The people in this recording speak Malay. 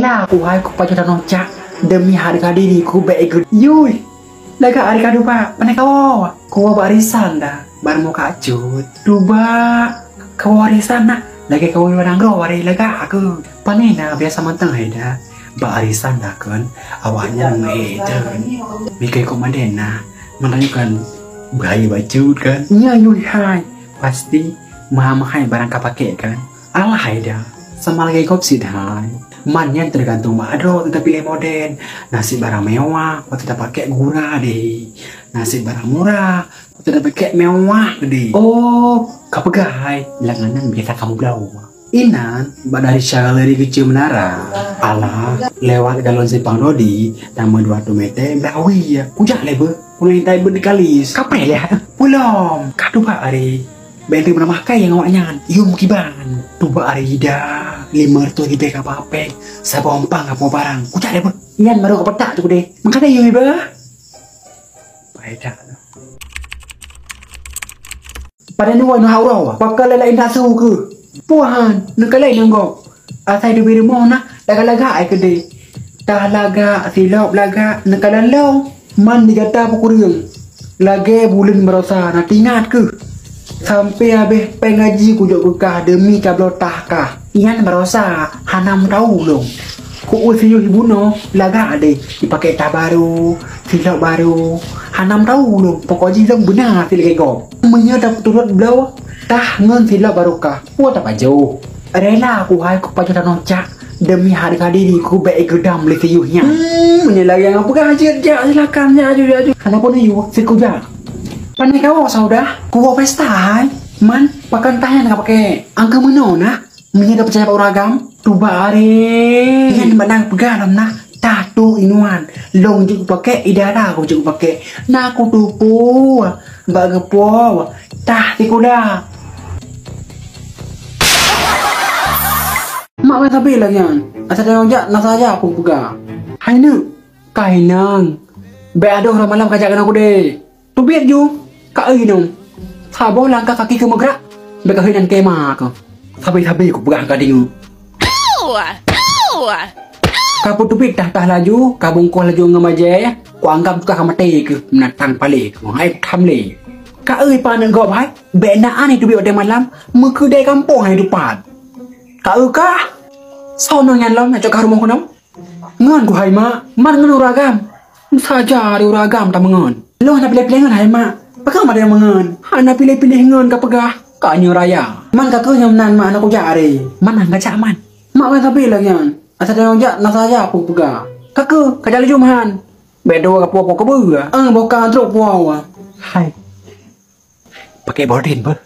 Lah aku hai ku pacu dan nocak demi harga diriku baik yuy. Laga harga duba panai kau. Ku barisan dah bar mau kacut. Duba kewarisan nak lagi kau orang ro wari laga aku. Panai na biasa mantang hai dah. Barisan dah kan awaknya ngeden. Mikir komandan na menanyakan bahaya bacut kan. Nya yuy hai pasti mahal barang kau pakai kan. Alah hai dah. Sama lagi kau sih dah. Man yang tergantung madro kita pilih modern. Nasi barang mewah kau tidak pakai gurah deh. Nasi barang murah kau tidak pakai mewah deh. Oh kau pegai langanan biasa kamu belau. Inan dari dari kecil menara. Alah lewat galon Sepang Rodi nama 200 meter bawi ya. Ujak lebe mulai tai berdekalis. Kapan ya? Belum. Kadu pak hari. Benteng mana makai yang awaknya. Yum kiban. Tuba hari dah. 500 ribu apa-apa. Saya bompang apa barang. Kucak deh, Bang. Iyan baru ke petak tu deh. Makanya yuk, Ibu. Baik dah. Pada ni wano haurau. Pakal lain tak seru ke? Puan, nak lain enggak. Asai du biri mana? Laga-laga ai ke deh. Dah laga silap laga nak lalau. Man digata pukuriang. Lagi bulan merasa nak ingat ke? Sampai habis pengaji ku jok bekah demi kablotah kah. Iyan merasa hanam tahu dong. Ku usiu ibu no laga ade dipakai tak baru, silap baru. Hanam tahu dong. Pokoknya dong benar silap kau. Menyadap turut belau. Tah ngan silap baru kah. Buat apa jauh. Rela aku hai ku pacu dan nocak demi harga diriku baik gedam le siuhnya. Menyelah yang apa kah aja silakan aja. Kenapa ni you sikujak? Pandai kau saudah, kuah pesta hai. Man, pakan tahan nak pakai. Angka mana nak? Menyedap percaya pak uragam. Tuba are. Yang menang pegalam nak. Tatu inuan. Long juga pakai, idara aku juga pakai. Nak aku tupu. Mbak gepo. Tah tikuda. Mak kata bila kan? Asal dia ngajak, nak saja aku pegang. Hai nak. Kainang. Baik ada orang malam kajakan aku deh. Tu biar ju. Kak dong. Sabo langkah kaki ke megrak. Beka hidan kema ke. Sabi-sabi ku pegang ka dingu. Kapu tupik dah laju, kabungkoh laju ngamaje. Ku anggap buka kamate ke menatang palik. Hai thamle. Kak pan ngop hai. Benaan itu biar malam, muka dai kampung hai dupat. Kak kah? Sono ngan lam nak cakap rumah ku nam. Ngan ku hai mak, man ngan uragam. Saja di uragam ta mengon. Lo nak pilih-pilih ngan hai mak. Pegang pada mangan. Anak pilih-pilih ngan ka pegah. Kak nyuraya. Man ka tu yang nan mak anak ku jare. Man nang ngajak man. Mak kan tapi lagi kan. Asal dia ngajak nak saja aku pegah. Kakak, kajak laju man. Bedo ka puak ka bu. Bukan truk puak. Hai. Pakai borden ber.